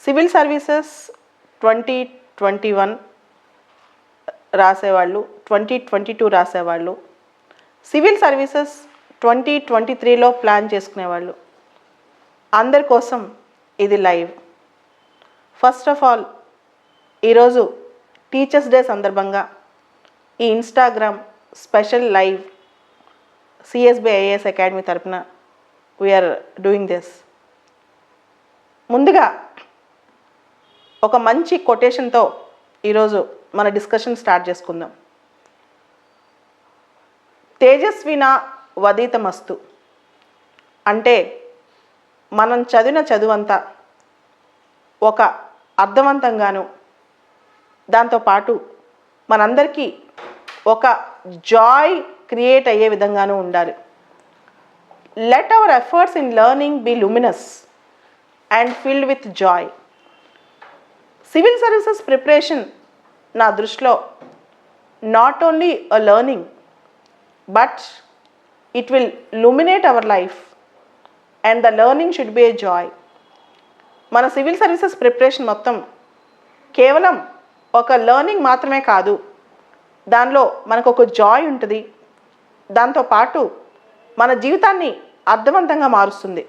Civil services 2021 రాసేవాళ్ళు, 2022 రాసేవాళ్ళు, civil services 2023లో plan చేసుకునేవాళ్ళు, అందరి కోసం ఇది లైవ్. ఫస్ట్ ఆఫ్ ఆల్ ఈరోజు టీచర్స్ డే సందర్భంగా ఈ Instagram special live CSB IAS academy తరపున వీఆర్ డూయింగ్ దిస్. ముందుగా ఒక మంచి కొటేషన్తో ఈరోజు మన డిస్కషన్ స్టార్ట్ చేసుకుందాం. తేజస్వినా వదితమస్తు అంటే మనం చదివిన చదువంతా ఒక అర్థవంతంగాను, దాంతోపాటు మనందరికీ ఒక జాయ్ క్రియేట్ అయ్యే విధంగానూ ఉండాలి. Let our efforts in learning be luminous and filled with joy. Civil services preparation నా దృష్టిలో not only a learning but it will luminate our life and the learning should be a joy. మన civil services preparation మొత్తం కేవలం ఒక learning మాత్రమే కాదు, దానిలో మనకు ఒక జాయ్ ఉంటుంది, దాంతోపాటు మన జీవితాన్ని అర్థవంతంగా మారుస్తుంది.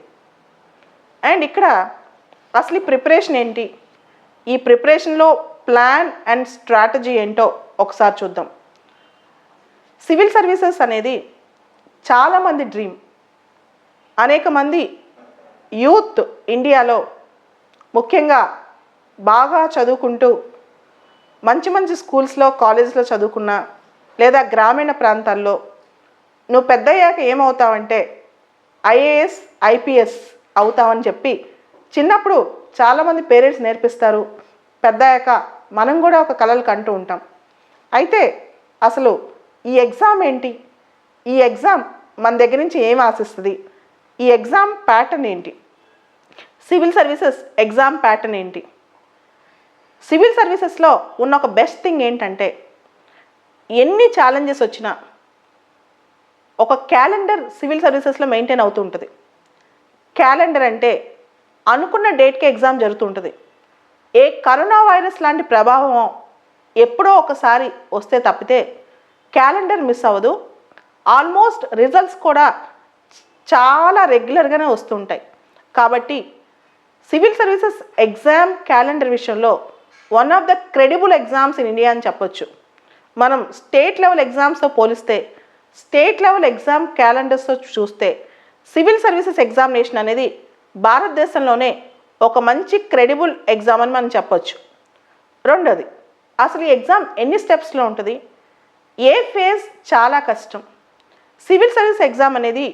అండ్ ఇక్కడ అసలు ప్రిపరేషన్ ఏంటి, ఈ ప్రిపరేషన్లో ప్లాన్ అండ్ స్ట్రాటజీ ఏంటో ఒకసారి చూద్దాం. సివిల్ సర్వీసెస్ అనేది చాలామంది డ్రీమ్. అనేక మంది యూత్ ఇండియాలో ముఖ్యంగా బాగా చదువుకుంటూ మంచి మంచి స్కూల్స్లో కాలేజ్లో చదువుకున్నా లేదా గ్రామీణ ప్రాంతాల్లో నువ్వు పెద్దయ్యాక ఏమవుతావంటే ఐఏఎస్ ఐపీఎస్ అవుతావని చెప్పి చిన్నప్పుడు చాలామంది పేరెంట్స్ నేర్పిస్తారు. పెద్దయ్యాక మనం కూడా ఒక కలలు కంటూ ఉంటాం. అయితే అసలు ఈ ఎగ్జామ్ ఏంటి, ఈ ఎగ్జామ్ మన దగ్గర నుంచి ఏం ఆశిస్తుంది, ఈ ఎగ్జామ్ ప్యాటర్న్ ఏంటి, సివిల్ సర్వీసెస్ ఎగ్జామ్ ప్యాటర్న్ ఏంటి? సివిల్ సర్వీసెస్లో ఉన్న ఒక బెస్ట్ థింగ్ ఏంటంటే ఎన్ని ఛాలెంజెస్ వచ్చినా ఒక క్యాలెండర్ సివిల్ సర్వీసెస్లో మెయింటైన్ అవుతూ ఉంటుంది. క్యాలెండర్ అంటే అనుకున్న డేట్కి ఎగ్జామ్ జరుగుతూ ఉంటుంది. ఏ కరోనా వైరస్ లాంటి ప్రభావం ఎప్పుడో ఒకసారి వస్తే తప్పితే క్యాలెండర్ మిస్ అవ్వదు. ఆల్మోస్ట్ రిజల్ట్స్ కూడా చాలా రెగ్యులర్గానే వస్తుంటాయి. కాబట్టి సివిల్ సర్వీసెస్ ఎగ్జామ్ క్యాలెండర్ విషయంలో one of the credible exams in India అని చెప్పొచ్చు. మనం స్టేట్ లెవెల్ ఎగ్జామ్స్తో పోలిస్తే, స్టేట్ లెవెల్ ఎగ్జామ్ క్యాలెండర్స్తో చూస్తే సివిల్ సర్వీసెస్ ఎగ్జామినేషన్ అనేది భారతదేశంలోనే ఒక మంచి క్రెడిబుల్ ఎగ్జామ్ అని మనం చెప్పొచ్చు. రెండోది, అసలు ఈ ఎగ్జామ్ ఎన్ని స్టెప్స్లో ఉంటుంది, ఏ ఫేజ్ చాలా కష్టం. సివిల్ సర్వీస్ ఎగ్జామ్ అనేది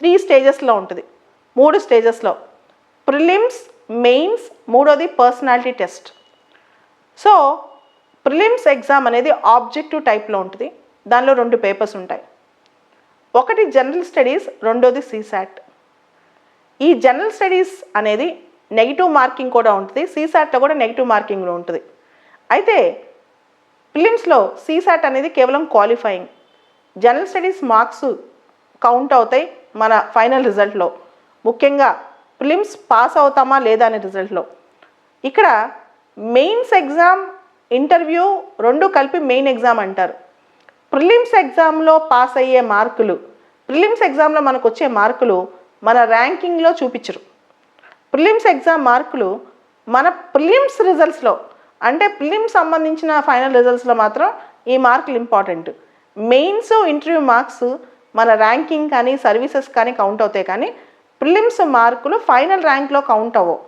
3 స్టేజెస్లో ఉంటుంది, 3 స్టేజెస్లో. ప్రిలిమ్స్, మెయిన్స్, మూడోది personality test. So prelims exam అనేది ఆబ్జెక్టివ్ టైప్లో ఉంటుంది. దానిలో 2 పేపర్స్ ఉంటాయి. ఒకటి జనరల్ స్టడీస్, రెండోది సీసాట్. ఈ జనరల్ స్టడీస్ అనేది నెగిటివ్ మార్కింగ్ కూడా ఉంటుంది, సీసాట్లో కూడా నెగిటివ్ మార్కింగ్లో ఉంటుంది. అయితే ప్రిలిమ్స్లో సీసాట్ అనేది కేవలం qualifying. General studies marks count అవుతాయి మన ఫైనల్ రిజల్ట్లో, ముఖ్యంగా ప్రిలిమ్స్ పాస్ అవుతామా లేదా అనే రిజల్ట్లో. ఇక్కడ మెయిన్స్ ఎగ్జామ్, ఇంటర్వ్యూ రెండు కలిపి మెయిన్ ఎగ్జామ్ అంటారు. ప్రిలిమ్స్ ఎగ్జామ్లో పాస్ అయ్యే మార్కులు, ప్రిలిమ్స్ ఎగ్జామ్లో మనకు వచ్చే మార్కులు మన ర్యాంకింగ్లో చూపించరు. ప్రిలిమ్స్ ఎగ్జామ్ మార్కులు మన ప్రిలిమ్స్ రిజల్ట్స్లో, అంటే ప్రిలిమ్స్ సంబంధించిన ఫైనల్ రిజల్ట్స్లో మాత్రం ఈ మార్కులు ఇంపార్టెంట్. మెయిన్స్, ఇంటర్వ్యూ మార్క్స్ మన ర్యాంకింగ్ కానీ సర్వీసెస్ కానీ కౌంట్ అవుతాయి, కానీ ప్రిలిమ్స్ మార్కులు ఫైనల్ ర్యాంక్లో కౌంట్ అవ్వవు,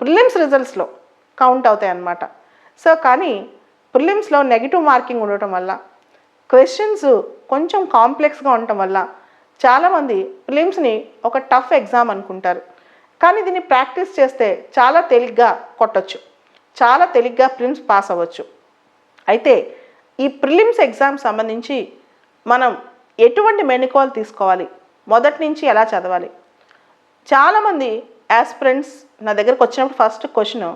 ప్రిలిమ్స్ రిజల్ట్స్లో కౌంట్ అవుతాయి అన్నమాట. సో కానీ ప్రిలిమ్స్లో నెగిటివ్ మార్కింగ్ ఉండటం వల్ల, క్వశ్చన్స్ కొంచెం కాంప్లెక్స్గా ఉండటం వల్ల చాలామంది ప్రిలిమ్స్ని ఒక టఫ్ ఎగ్జామ్ అనుకుంటారు. కానీ దీన్ని ప్రాక్టీస్ చేస్తే చాలా తేలిగ్గా కొట్టచ్చు, చాలా తేలిగ్గా ప్రిలిమ్స్ పాస్ అవ్వచ్చు. అయితే ఈ ప్రిలిమ్స్ ఎగ్జామ్ సంబంధించి మనం ఎటువంటి మెళకువలు తీసుకోవాలి, మొదటి నుంచి ఎలా చదవాలి? చాలామంది యాస్పిరెంట్స్ నా దగ్గరకు వచ్చినప్పుడు ఫస్ట్ క్వశ్చన్,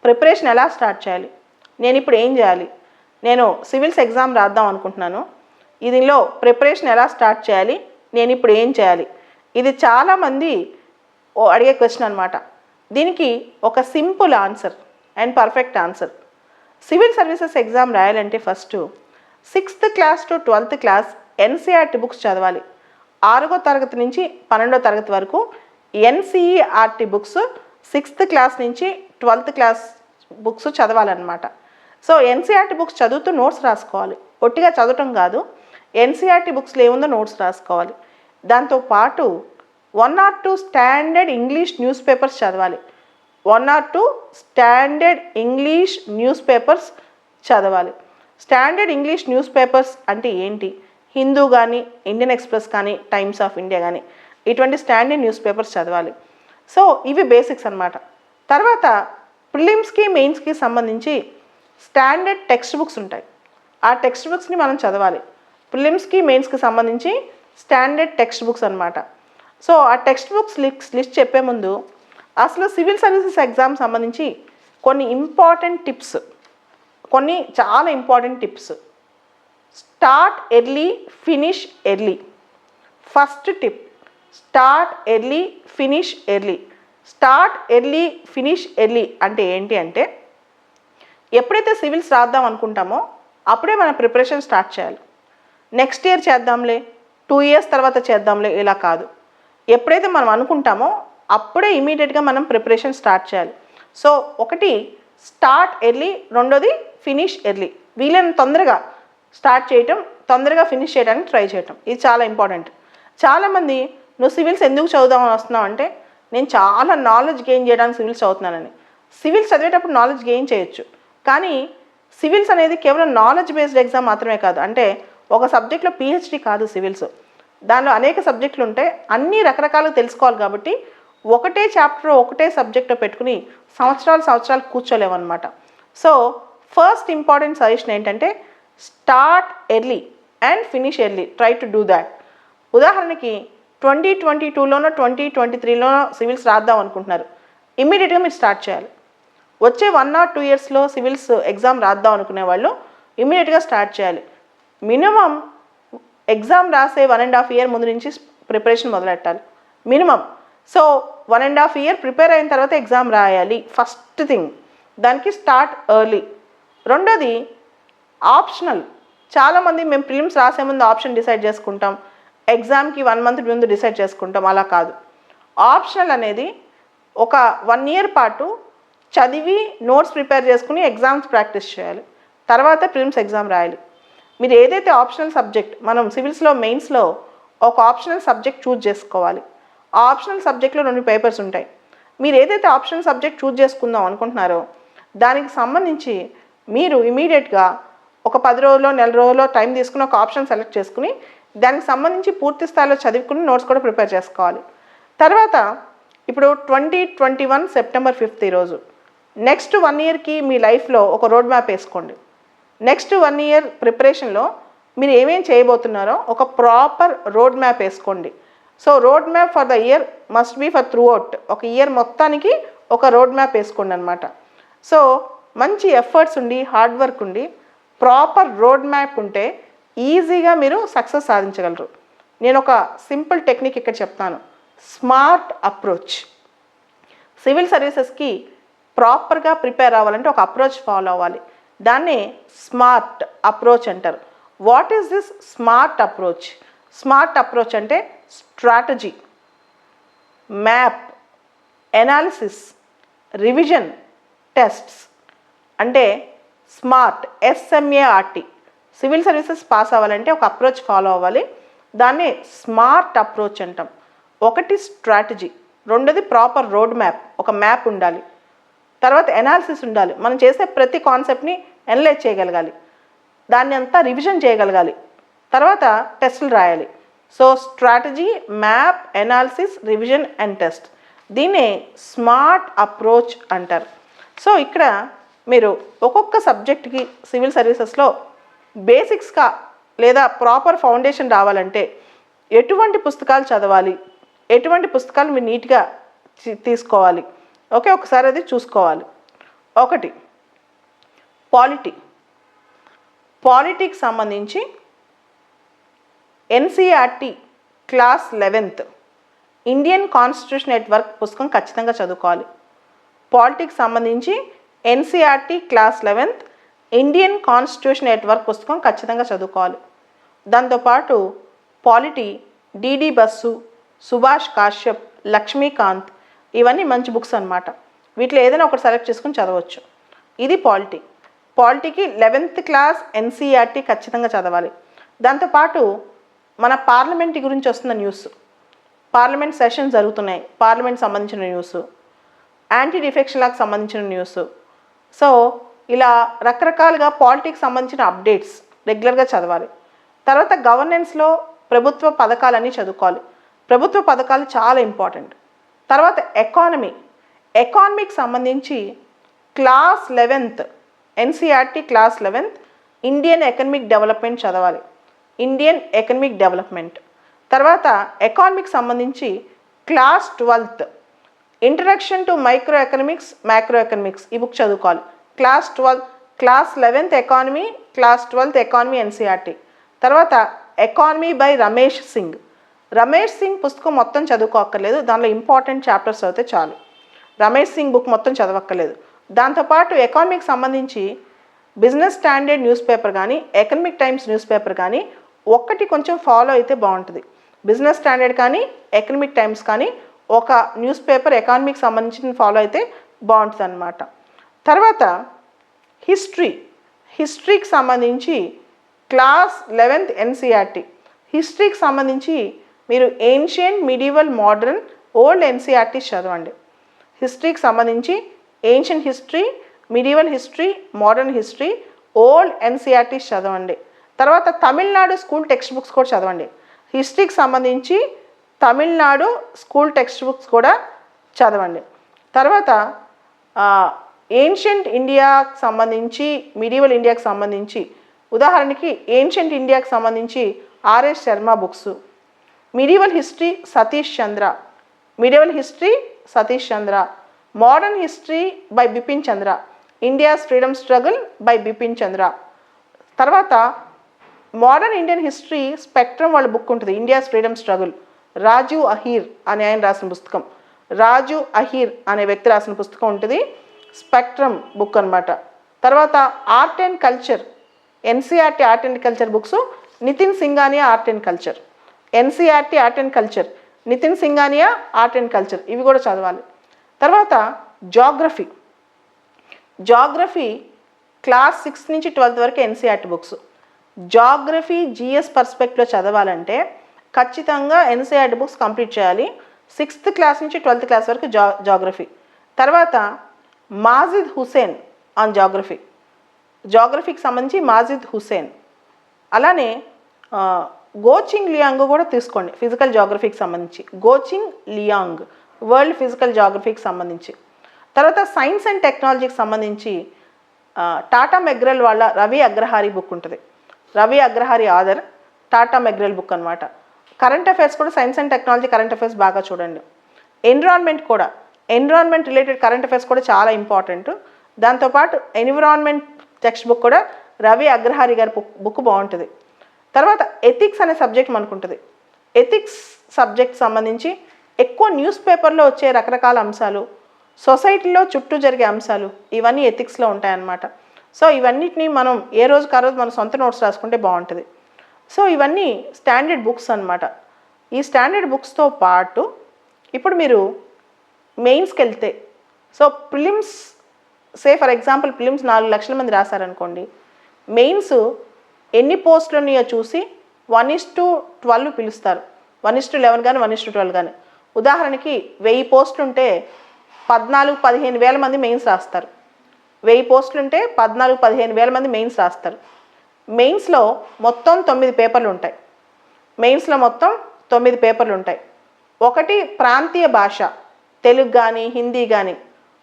ప్రిపరేషన్ ఎలా స్టార్ట్ చేయాలి, నేను ఇప్పుడు ఏం చేయాలి, నేను సివిల్స్ ఎగ్జామ్ రాద్దాం అనుకుంటున్నాను, దీనిలో ప్రిపరేషన్ ఎలా స్టార్ట్ చేయాలి, నేను ఇప్పుడు ఏం చేయాలి? ఇది చాలామంది అడిగే క్వశ్చన్ అనమాట. దీనికి ఒక simple answer and perfect answer. Civil services exam రాయాలంటే first 6th class to 12th class NCERT books చదవాలి. 6వ తరగతి నుంచి 12వ తరగతి వరకు ఎన్సీఈఆర్టీ బుక్స్ 6th క్లాస్ నుంచి 12th క్లాస్ బుక్స్ చదవాలన్నమాట. సో ఎన్సీఆర్టీ బుక్స్ చదువుతూ నోట్స్ రాసుకోవాలి. ఒట్టిగా చదవటం కాదు, ఎన్సీఆర్టీ బుక్స్లో ఏముందో నోట్స్ రాసుకోవాలి. దాంతోపాటు 1 or 2 standard English news papers చదవాలి. 1 or 2 standard English news papers చదవాలి. స్టాండర్డ్ ఇంగ్లీష్ న్యూస్ పేపర్స్ అంటే ఏంటి? హిందూ కానీ, ఇండియన్ ఎక్స్ప్రెస్ కానీ, టైమ్స్ ఆఫ్ ఇండియా కానీ, ఇటువంటి స్టాండర్డ్ న్యూస్ పేపర్స్ చదవాలి. సో ఇవి బేసిక్స్ అన్నమాట. తర్వాత ప్రిలిమ్స్కి మెయిన్స్కి సంబంధించి స్టాండర్డ్ టెక్స్ట్ బుక్స్ ఉంటాయి. ఆ టెక్స్ట్ బుక్స్ని మనం చదవాలి. ప్రిలిమ్స్కి మెయిన్స్కి సంబంధించి స్టాండర్డ్ టెక్స్ట్ బుక్స్ అన్నమాట. సో ఆ టెక్స్ట్ బుక్స్ లిస్ట్ చెప్పే ముందు అసలు సివిల్ సర్వీసెస్ ఎగ్జామ్ సంబంధించి కొన్ని ఇంపార్టెంట్ టిప్స్, కొన్ని చాలా important tips. Start early, finish early. First tip, start early, finish early. Start early, finish early అంటే ఏంటి అంటే, ఎప్పుడైతే సివిల్స్ రాద్దాం అనుకుంటామో అప్పుడే మన ప్రిపరేషన్ స్టార్ట్ చేయాలి. నెక్స్ట్ ఇయర్ చేద్దాంలే, 2 years తర్వాత చేద్దాంలే, ఇలా కాదు. ఎప్పుడైతే మనం అనుకుంటామో అప్పుడే ఇమీడియట్గా మనం ప్రిపరేషన్ స్టార్ట్ చేయాలి. సో ఒకటి స్టార్ట్ ఎర్లీ, రెండోది ఫినిష్ ఎర్లీ. వీలైన తొందరగా స్టార్ట్ చేయటం, తొందరగా ఫినిష్ చేయడానికి ట్రై చేయటం, ఇది చాలా ఇంపార్టెంట్. చాలామంది నువ్వు సివిల్స్ ఎందుకు చదువుదామని వస్తున్నావు అంటే, నేను చాలా నాలెడ్జ్ గెయిన్ చేయడానికి సివిల్స్ చదువుతున్నానని. సివిల్స్ చదివేటప్పుడు నాలెడ్జ్ గెయిన్ చేయొచ్చు, కానీ సివిల్స్ అనేది కేవలం నాలెడ్జ్ బేస్డ్ ఎగ్జామ్ మాత్రమే కాదు. అంటే ఒక సబ్జెక్ట్లో పిహెచ్డి కాదు సివిల్స్, దానిలో అనేక సబ్జెక్టులు ఉంటాయి, అన్నీ రకరకాలుగా తెలుసుకోవాలి. కాబట్టి ఒకటే చాప్టర్, ఒకటే సబ్జెక్ట్ పెట్టుకుని సంవత్సరాలు కూర్చోలేమన్నమాట. సో ఫస్ట్ ఇంపార్టెంట్ సజెషన్ ఏంటంటే, start early and finish early. Try to do that. ఉదాహరణకి 2022లోనో 2023లోనో సివిల్స్ రాద్దాం అనుకుంటున్నారు, ఇమ్మీడియట్గా మీరు స్టార్ట్ చేయాలి. వచ్చే 1 or 2 yearsలో సివిల్స్ ఎగ్జామ్ రాద్దాం అనుకునే వాళ్ళు ఇమ్మీడియట్గా స్టార్ట్ చేయాలి. మినిమం ఎగ్జామ్ రాసే 1.5 year ముందు నుంచి ప్రిపరేషన్ మొదలెట్టాలి మినిమం. సో 1.5 year ప్రిపేర్ అయిన తర్వాత ఎగ్జామ్ రాయాలి, ఫస్ట్ థింగ్. దానికి స్టార్ట్ ఎర్లీ. రెండోది ఆప్షనల్. చాలామంది మేము ప్రిలిమ్స్ రాసే ముందు ఆప్షన్ డిసైడ్ చేసుకుంటాం, ఎగ్జామ్కి 1 month ముందు డిసైడ్ చేసుకుంటాం. అలా కాదు. ఆప్షనల్ అనేది ఒక 1 year పాటు చదివి నోట్స్ ప్రిపేర్ చేసుకుని ఎగ్జామ్స్ ప్రాక్టీస్ చేయాలి, తర్వాత ప్రిలిమ్స్ ఎగ్జామ్ రాయాలి. మీరు ఏదైతే ఆప్షనల్ సబ్జెక్ట్, మనం సివిల్స్లో మెయిన్స్లో ఒక ఆప్షనల్ సబ్జెక్ట్ చూజ్ చేసుకోవాలి. ఆ ఆప్షనల్ సబ్జెక్ట్లో 2 పేపర్స్ ఉంటాయి. మీరు ఏదైతే ఆప్షనల్ సబ్జెక్ట్ చూజ్ చేసుకుందాం అనుకుంటున్నారో దానికి సంబంధించి మీరు ఇమీడియట్గా ఒక 10 రోజుల్లో, నెల రోజుల్లో టైం తీసుకుని ఒక ఆప్షన్ సెలెక్ట్ చేసుకుని దానికి సంబంధించి పూర్తి స్థాయిలో చదువుకుని నోట్స్ కూడా ప్రిపేర్ చేసుకోవాలి. తర్వాత ఇప్పుడు 2021 September 5th ఈరోజు. నెక్స్ట్ 1 yearకి మీ లైఫ్లో ఒక రోడ్ మ్యాప్ వేసుకోండి. నెక్స్ట్ 1 year ప్రిపరేషన్లో మీరు ఏమేం చేయబోతున్నారో ఒక ప్రాపర్ రోడ్ మ్యాప్ వేసుకోండి. So road map for the year must be for throughout. ఒక ఇయర్ మొత్తానికి ఒక రోడ్ మ్యాప్ వేసుకోండి అనమాట. సో మంచి ఎఫర్ట్స్ ఉండి, హార్డ్ వర్క్ ఉండి, ప్రాపర్ రోడ్ మ్యాప్ ఉంటే ఈజీగా మీరు సక్సెస్ సాధించగలరు. నేను ఒక సింపుల్ టెక్నిక్ ఇక్కడ చెప్తాను, స్మార్ట్ అప్రోచ్. సివిల్ సర్వీసెస్కి ప్రాపర్గా ప్రిపేర్ అవ్వాలంటే ఒక అప్రోచ్ ఫాలో అవ్వాలి. దాన్నే స్మార్ట్ అప్రోచ్ అంటారు. What is this smart approach? Smart approach అంటే strategy, map, analysis, revision, tests. అంటే smart, SMART. Civil services pass అవ్వాలంటే ఒక అప్రోచ్ ఫాలో అవ్వాలి, దాన్నే స్మార్ట్ అప్రోచ్ అంటాం. ఒకటి స్ట్రాటజీ, రెండోది ప్రాపర్ రోడ్ మ్యాప్, ఒక మ్యాప్ ఉండాలి. తర్వాత ఎనాలిసిస్ ఉండాలి, మనం చేసే ప్రతి కాన్సెప్ట్ని అనలైజ్ చేయగలగాలి, దాన్ని అంతా రివిజన్ చేయగలగాలి, తర్వాత టెస్టులు రాయాలి. So strategy, map, analysis, revision and test, దీన్నే స్మార్ట్ అప్రోచ్ అంటారు. సో ఇక్కడ మీరు ఒక్కొక్క సబ్జెక్ట్కి సివిల్ సర్వీసెస్లో బేసిక్స్గా లేదా ప్రాపర్ ఫౌండేషన్ రావాలంటే ఎటువంటి పుస్తకాలు చదవాలి, ఎటువంటి పుస్తకాలు మీరు నీట్గా తీసుకోవాలి, ఓకే, ఒకసారి అది చూసుకోవాలి. ఒకటి పాలిటిక్స్ సంబంధించి NCERT class 11th Indian constitution at work పుస్తకం ఖచ్చితంగా చదువుకోవాలి. పాలిటిక్స్ సంబంధించి NCERT class 11th Indian constitution at work పుస్తకం ఖచ్చితంగా చదువుకోవాలి. దాంతోపాటు పాలిటీ, డిడి బస్సు, సుభాష్ కాశ్యప్, లక్ష్మీకాంత్ ఇవన్నీ మంచి బుక్స్ అన్నమాట. వీటిలో ఏదైనా ఒకటి సెలెక్ట్ చేసుకుని చదవచ్చు. ఇది పాలిటీ. పాలిటీకి 11th క్లాస్ ఎన్సీఆర్టీ ఖచ్చితంగా చదవాలి. దాంతోపాటు మన పార్లమెంట్ గురించి వస్తున్న న్యూస్, పార్లమెంట్ సెషన్స్ జరుగుతున్నాయి, పార్లమెంట్ సంబంధించిన న్యూస్, యాంటీ డిఫెక్షన్ లాకి సంబంధించిన న్యూస్. సో ఇలా రకరకాలుగా పాలిటిక్స్ సంబంధించిన అప్డేట్స్ రెగ్యులర్గా చదవాలి. తర్వాత గవర్నెన్స్లో ప్రభుత్వ పథకాలన్నీ చదువుకోవాలి. ప్రభుత్వ పథకాలు చాలా ఇంపార్టెంట్. తర్వాత ఎకానమీకి సంబంధించి class 11th NCERT class 11th Indian economic development చదవాలి. Indian economic development. తర్వాత ఎకానమీకి సంబంధించి class 12th introduction to micro economics, macro economics ఈ బుక్ చదువుకోవాలి. Class 11th economy, class 12th economy NCERT. తర్వాత ఎకానమీ బై రమేష్ సింగ్ పుస్తకం మొత్తం చదువుకోక్కర్లేదు, దానిలో ఇంపార్టెంట్ చాప్టర్స్ అయితే చాలు. రమేష్ సింగ్ బుక్ మొత్తం చదవక్కర్లేదు. దాంతోపాటు ఎకానమీకి సంబంధించి బిజినెస్ స్టాండర్డ్ న్యూస్ పేపర్ కానీ, ఎకనమిక్ టైమ్స్ న్యూస్ పేపర్ కానీ ఒక్కటి కొంచెం ఫాలో అయితే బాగుంటుంది. బిజినెస్ స్టాండర్డ్ కానీ, ఎకనమిక్ టైమ్స్ కానీ ఒక న్యూస్ పేపర్ ఎకానమీకి సంబంధించిన ఫాలో అయితే బాగుంటుంది అన్నమాట. తర్వాత హిస్టరీకి సంబంధించి క్లాస్ 11th ఎన్సీఆర్టీ. హిస్టరీకి సంబంధించి మీరు ancient, medieval, modern, old NCERTs చదవండి. హిస్టరీకి సంబంధించి ancient history, medieval history, modern history, old NCERTs చదవండి. తర్వాత తమిళనాడు స్కూల్ టెక్స్ట్ బుక్స్ కూడా చదవండి. హిస్టరీకి సంబంధించి తమిళనాడు స్కూల్ టెక్స్ట్ బుక్స్ కూడా చదవండి. తర్వాత ఏన్షియంట్ ఇండియాకి సంబంధించి, మిడివల్ ఇండియాకి సంబంధించి ఉదాహరణకి ఏన్షియంట్ ఇండియాకి సంబంధించి RS Sharma books, medieval history Satish Chandra, modern history by Bipin Chandra, India's freedom struggle by Bipin Chandra. తర్వాత మోడర్న్ ఇండియన్ హిస్టరీ స్పెక్ట్రమ్ వాళ్ళ బుక్ ఉంటుంది, India's freedom struggle, Raju Ahir అనే ఆయన రాసిన పుస్తకం, రాజు అహీర్ అనే వ్యక్తి రాసిన పుస్తకం ఉంటుంది, స్పెక్ట్రమ్ బుక్ అనమాట. తర్వాత art and culture, NCERT art and culture books, Nitin Singhania art and culture, NCERT art and culture, Nitin Singhania art and culture ఇవి కూడా చదవాలి. తర్వాత జాగ్రఫీ క్లాస్ 6 నుంచి 12th వరకు ఎన్సీఆర్టీ బుక్స్. జాగ్రఫీ జిఎస్ పర్స్పెక్టివ్లో చదవాలంటే ఖచ్చితంగా ఎన్సీఆర్టీ బుక్స్ కంప్లీట్ చేయాలి. 6th క్లాస్ నుంచి 12th క్లాస్ వరకు జాగ్రఫీ. తర్వాత మాజిద్ హుసేన్ ఆన్ జాగ్రఫీకి సంబంధించి మాజిద్ హుసేన్. అలానే గోచింగ్ లియాంగ్ కూడా తీసుకోండి ఫిజికల్ జాగ్రఫీకి సంబంధించి, గోచింగ్ లియాంగ్ వరల్డ్ ఫిజికల్ జాగ్రఫీకి సంబంధించి. తర్వాత సైన్స్ అండ్ టెక్నాలజీకి సంబంధించి టాటా మెగ్రెల్ వాళ్ళ రవి అగ్రహారీ బుక్ ఉంటుంది. రవి అగ్రహారీ ఆథర్, టాటా మెగ్రెల్ బుక్ అనమాట. కరెంట్ అఫైర్స్ కూడా science and technology current affairs బాగా చూడండి. ఎన్విరాన్మెంట్ రిలేటెడ్ కరెంట్ అఫైర్స్ కూడా చాలా ఇంపార్టెంట్. దాంతోపాటు ఎన్విరాన్మెంట్ టెక్స్ట్ బుక్ కూడా రవి అగ్రహారీ గారి బుక్ బాగుంటుంది. తర్వాత ఎథిక్స్ అనే సబ్జెక్ట్ మనకు ఉంటుంది. ఎథిక్స్ సబ్జెక్ట్ సంబంధించి ఎక్కువ న్యూస్ పేపర్లో వచ్చే రకరకాల అంశాలు, సొసైటీలో చుట్టూ జరిగే అంశాలు ఇవన్నీ ఎథిక్స్లో ఉంటాయన్నమాట. సో ఇవన్నిటిని మనం ఏ రోజుకి ఆ రోజు మన సొంత నోట్స్ రాసుకుంటే బాగుంటుంది. సో ఇవన్నీ స్టాండర్డ్ బుక్స్ అన్నమాట. ఈ స్టాండర్డ్ బుక్స్తో పాటు ఇప్పుడు మీరు మెయిన్స్కి వెళ్తే, so prelims for example prelims 4 లక్షల మంది రాశారనుకోండి, మెయిన్స్ ఎన్ని పోస్టులు ఉన్నాయో చూసి 1:12 పిలుస్తారు. 1:11 కానీ 1:12 కానీ. ఉదాహరణకి 1000 పోస్టులు ఉంటే 14-15 వేల మంది మెయిన్స్ రాస్తారు. 1000 పోస్టులు ఉంటే 14-15 వేల మంది మెయిన్స్ రాస్తారు. మెయిన్స్లో మొత్తం 9 పేపర్లు ఉంటాయి. ఒకటి ప్రాంతీయ భాష, తెలుగు కానీ హిందీ కానీ,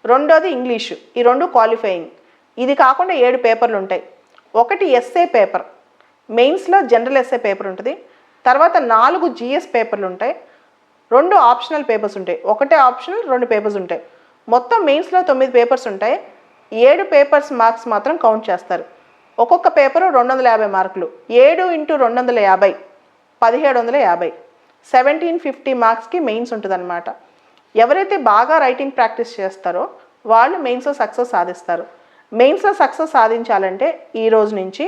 రెండోది ఇంగ్లీషు, ఈ 2 క్వాలిఫైయింగ్. ఇది కాకుండా 7 పేపర్లు ఉంటాయి. ఒకటి ఎస్ఏ పేపర్, మెయిన్స్లో జనరల్ ఎస్ఏ పేపర్ ఉంటుంది. తర్వాత 4 జిఎస్ పేపర్లు ఉంటాయి, 2 ఆప్షనల్ పేపర్స్ ఉంటాయి. ఒకటే ఆప్షనల్, 2 పేపర్స్ ఉంటాయి. మొత్తం మెయిన్స్లో 9 పేపర్స్ ఉంటాయి. 7 పేపర్స్ మార్క్స్ మాత్రం కౌంట్ చేస్తారు. ఒక్కొక్క పేపరు 250 మార్కులు. 7 × 250 1750, 1750 మార్క్స్కి మెయిన్స్ ఉంటుంది అనమాట. ఎవరైతే బాగా రైటింగ్ ప్రాక్టీస్ చేస్తారో వాళ్ళు మెయిన్స్లో సక్సెస్ సాధిస్తారు. మెయిన్స్లో సక్సెస్ సాధించాలంటే ఈ రోజు నుంచి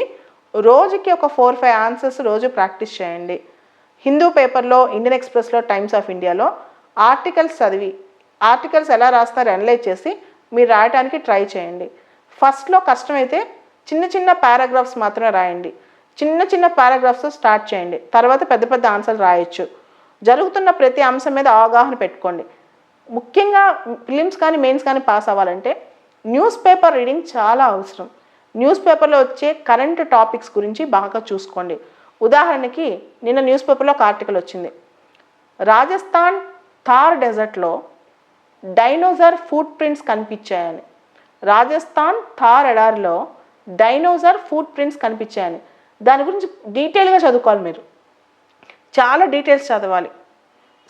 రోజుకి ఒక 4-5 ఆన్సర్స్ రోజు ప్రాక్టీస్ చేయండి. హిందూ పేపర్లో, ఇండియన్ ఎక్స్ప్రెస్లో, టైమ్స్ ఆఫ్ ఇండియాలో ఆర్టికల్స్ చదివి ఆర్టికల్స్ ఎలా రాస్తారో అనలైజ్ చేసి మీరు రాయడానికి ట్రై చేయండి. ఫస్ట్లో కష్టమైతే చిన్న చిన్న పారాగ్రాఫ్స్ మాత్రమే రాయండి. చిన్న చిన్న పారాగ్రాఫ్స్ స్టార్ట్ చేయండి. తర్వాత పెద్ద పెద్ద ఆన్సర్లు రాయొచ్చు. జరుగుతున్న ప్రతి అంశం మీద అవగాహన పెట్టుకోండి. ముఖ్యంగా ప్రిలిమ్స్ కానీ మెయిన్స్ కానీ పాస్ అవ్వాలంటే న్యూస్ పేపర్ రీడింగ్ చాలా అవసరం. న్యూస్ పేపర్లో వచ్చే కరెంట్ టాపిక్స్ గురించి బాగా చూసుకోండి. ఉదాహరణకి నిన్న న్యూస్ పేపర్లో ఒక ఆర్టికల్ వచ్చింది. రాజస్థాన్ థార్ డెజర్ట్లో డైనోసార్ ఫుట్ ప్రింట్స్ కనిపించాయని. రాజస్థాన్ థార్ ఎడారిలో డైనోసార్ ఫుట్ ప్రింట్స్ కనిపించాయని. దాని గురించి డీటెయిల్గా చదువుకోవాలి. మీరు చాలా డీటెయిల్స్ చదవాలి.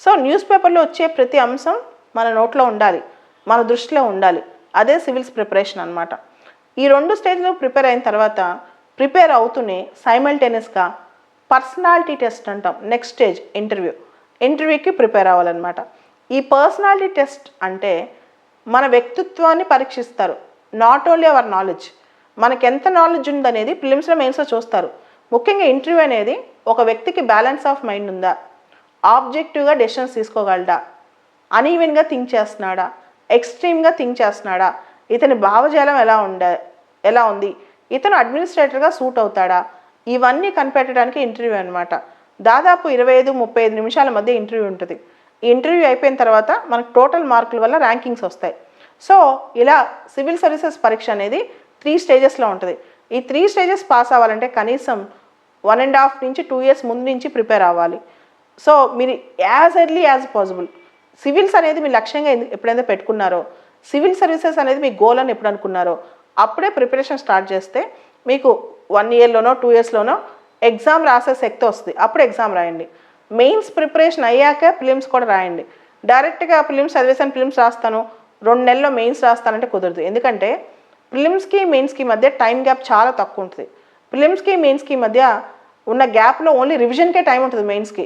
సో న్యూస్ పేపర్లో వచ్చే ప్రతి అంశం మన నోట్లో ఉండాలి, మన దృష్టిలో ఉండాలి. అదే సివిల్స్ ప్రిపరేషన్ అనమాట. ఈ 2 స్టేజ్లో ప్రిపేర్ అయిన తర్వాత ప్రిపేర్ అవుతూనే సైమల్టేనియస్గా పర్సనాలిటీ టెస్ట్ అంటాం. నెక్స్ట్ స్టేజ్ ఇంటర్వ్యూకి ప్రిపేర్ అవ్వాలన్నమాట. ఈ పర్సనాలిటీ టెస్ట్ అంటే మన వ్యక్తిత్వాన్ని పరీక్షిస్తారు. నాట్ ఓన్లీ అవర్ నాలెడ్జ్, మనకి ఎంత నాలెడ్జ్ ఉందనేది ప్రిలిమ్స్లో మెయిన్స్లో చూస్తారు. ముఖ్యంగా ఇంటర్వ్యూ అనేది ఒక వ్యక్తికి బ్యాలెన్స్ ఆఫ్ మైండ్ ఉందా, ఆబ్జెక్టివ్గా డెసిషన్స్ తీసుకోగలడా, అనీవెన్గా థింక్ చేస్తున్నాడా, ఎక్స్ట్రీమ్గా థింక్ చేస్తున్నాడా, ఇతని భావజాలం ఎలా ఉంది, ఇతను అడ్మినిస్ట్రేటర్గా సూట్ అవుతాడా, ఇవన్నీ కనిపెట్టడానికి ఇంటర్వ్యూ అనమాట. దాదాపు 25-35 నిమిషాల మధ్య ఇంటర్వ్యూ ఉంటుంది. ఈ ఇంటర్వ్యూ అయిపోయిన తర్వాత మనకు టోటల్ మార్కుల వల్ల ర్యాంకింగ్స్ వస్తాయి. సో ఇలా సివిల్ సర్వీసెస్ పరీక్ష అనేది 3 స్టేజెస్లో ఉంటుంది. ఈ 3 స్టేజెస్ పాస్ అవ్వాలంటే కనీసం 1.5 నుంచి 2 ఇయర్స్ ముందు నుంచి ప్రిపేర్ అవ్వాలి. సో మీరు as early as possible civils అనేది మీ లక్ష్యంగా ఎప్పుడైతే పెట్టుకున్నారో, సివిల్ సర్వీసెస్ అనేది మీ గోల్ అని ఎప్పుడు అనుకున్నారో అప్పుడే ప్రిపరేషన్ స్టార్ట్ చేస్తే మీకు 1 ఇయర్లోనో 2 ఇయర్స్లోనో ఎగ్జామ్ రాసే శక్తి వస్తుంది. అప్పుడు ఎగ్జామ్ రాయండి. మెయిన్స్ ప్రిపరేషన్ అయ్యాక ప్రిలిమ్స్ కూడా రాయండి. డైరెక్ట్గా ప్రిలిమ్స్ చదివేసాను, ప్రిలిమ్స్ రాస్తాను, 2 నెలల్లో మెయిన్స్ రాస్తానంటే కుదరదు. ఎందుకంటే ప్రిలిమ్స్కి మెయిన్స్కి మధ్య టైం గ్యాప్ చాలా తక్కువ ఉంటుంది. ప్రిలిమ్స్కి మెయిన్స్కి మధ్య ఉన్న గ్యాప్లో ఓన్లీ రివిజన్కే టైం ఉంటుంది. మెయిన్స్కి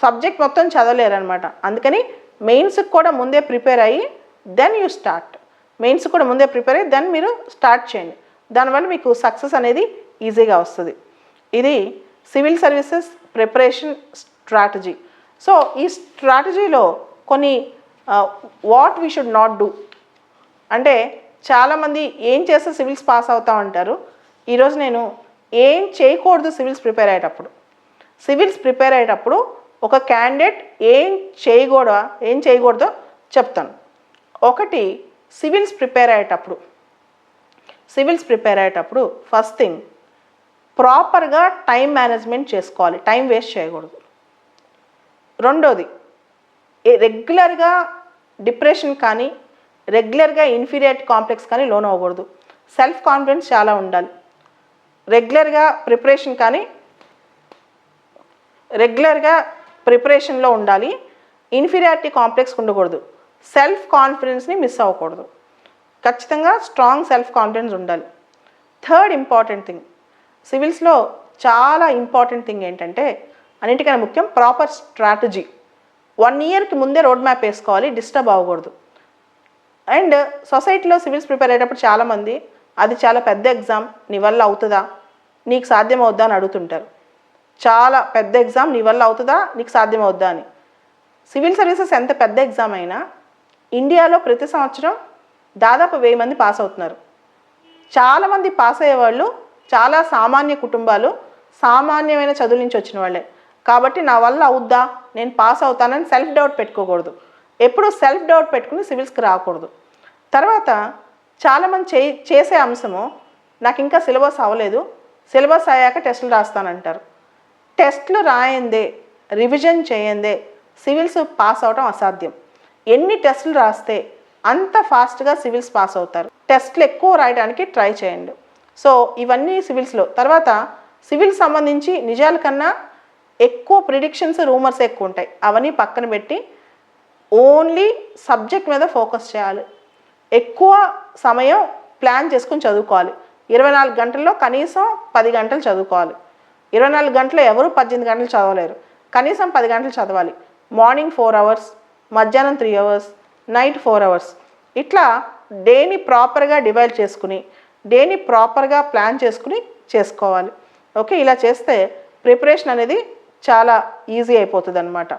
సబ్జెక్ట్ మొత్తం చదవలేరు అనమాట. అందుకని మెయిన్స్కి కూడా ముందే ప్రిపేర్ అయ్యి దెన్ యూ స్టార్ట్. మెయిన్స్ కూడా ముందే ప్రిపేర్ అయ్యి దెన్ మీరు స్టార్ట్ చేయండి. దానివల్ల మీకు సక్సెస్ అనేది ఈజీగా వస్తుంది. ఇది civil services preparation strategy. So ఈ స్ట్రాటజీలో కొన్ని what we should not do అంటే చాలామంది ఏం చేస్తే సివిల్స్ పాస్ అవుతా ఉంటారు. ఈరోజు నేను ఏం చేయకూడదు సివిల్స్ ప్రిపేర్ అయ్యేటప్పుడు ఒక క్యాండిడేట్ ఏం చేయకూడదో చెప్తాను. ఒకటి, సివిల్స్ ప్రిపేర్ అయ్యేటప్పుడు ఫస్ట్ థింగ్ ప్రాపర్గా టైం మేనేజ్మెంట్ చేసుకోవాలి. టైం వేస్ట్ చేయకూడదు. రెండోది, రెగ్యులర్గా డిప్రెషన్ కానీ రెగ్యులర్గా ఇన్ఫీరియారిటీ కాంప్లెక్స్ కానీ లోన్ అవ్వకూడదు. సెల్ఫ్ కాన్ఫిడెన్స్ చాలా ఉండాలి. రెగ్యులర్గా ప్రిపరేషన్లో ఉండాలి. ఇన్ఫీరియారిటీ కాంప్లెక్స్ ఉండకూడదు. సెల్ఫ్ కాన్ఫిడెన్స్ని మిస్ అవ్వకూడదు. ఖచ్చితంగా స్ట్రాంగ్ సెల్ఫ్ కాన్ఫిడెన్స్ ఉండాలి. థర్డ్ ఇంపార్టెంట్ థింగ్, సివిల్స్లో చాలా ఇంపార్టెంట్ థింగ్ ఏంటంటే అన్నిటికన్నా ముఖ్యం ప్రాపర్ స్ట్రాటజీ. 1 ఇయర్కి ముందే రోడ్ మ్యాప్ వేసుకోవాలి, డిస్టర్బ్ అవ్వకూడదు. అండ్ సొసైటీలో సివిల్స్ ప్రిపేర్ అయ్యేటప్పుడు చాలామంది అది చాలా పెద్ద ఎగ్జామ్, నీ వల్ల అవుతుందా, నీకు సాధ్యం అవుద్దా అని అడుగుతుంటారు. చాలా పెద్ద ఎగ్జామ్, నీ వల్ల అవుతుందా, నీకు సాధ్యం అవుద్దా అని. సివిల్ సర్వీసెస్ ఎంత పెద్ద ఎగ్జామ్ అయినా ఇండియాలో ప్రతి సంవత్సరం దాదాపు 1000 మంది పాస్ అవుతున్నారు. చాలామంది పాస్ అయ్యేవాళ్ళు చాలా సామాన్య కుటుంబాలు, సామాన్యమైన చదువుల నుంచి వచ్చిన వాళ్ళే. కాబట్టి నా వల్ల అవుద్దా, నేను పాస్ అవుతానని సెల్ఫ్ డౌట్ పెట్టుకోకూడదు. ఎప్పుడు సెల్ఫ్ డౌట్ పెట్టుకుని సివిల్స్కి రాకూడదు. తర్వాత చాలామంది చేసే అంశము, నాకు ఇంకా సిలబస్ అవ్వలేదు, సిలబస్ అయ్యాక టెస్టులు రాస్తానంటారు. టెస్టులు రాయందే, రివిజన్ చేయందే సివిల్స్ పాస్ అవడం అసాధ్యం. ఎన్ని టెస్టులు రాస్తే అంత ఫాస్ట్గా సివిల్స్ పాస్ అవుతారు. టెస్టులు ఎక్కువ రాయడానికి ట్రై చేయండి. సో ఇవన్నీ సివిల్స్లో. తర్వాత సివిల్స్ సంబంధించి నిజాల కన్నా ఎక్కువ ప్రిడిక్షన్స్, రూమర్స్ ఎక్కువ ఉంటాయి. అవన్నీ పక్కన పెట్టి ఓన్లీ సబ్జెక్ట్ మీద ఫోకస్ చేయాలి. ఎక్కువ సమయం ప్లాన్ చేసుకుని చదువుకోవాలి. 24 గంటల్లో కనీసం 10 గంటలు చదువుకోవాలి. 24 గంటలు ఎవరు 18 గంటలు చదవలేరు. కనీసం 10 గంటలు చదవాలి. మార్నింగ్ 4 అవర్స్, మధ్యాహ్నం 3 అవర్స్, నైట్ 4 అవర్స్. ఇట్లా డేని ప్రాపర్గా డివైడ్ చేసుకుని డేని ప్రాపర్గా ప్లాన్ చేసుకుని చేసుకోవాలి. ఓకే, ఇలా చేస్తే ప్రిపరేషన్ అనేది చాలా ఈజీ అయిపోతుంది అన్నమాట.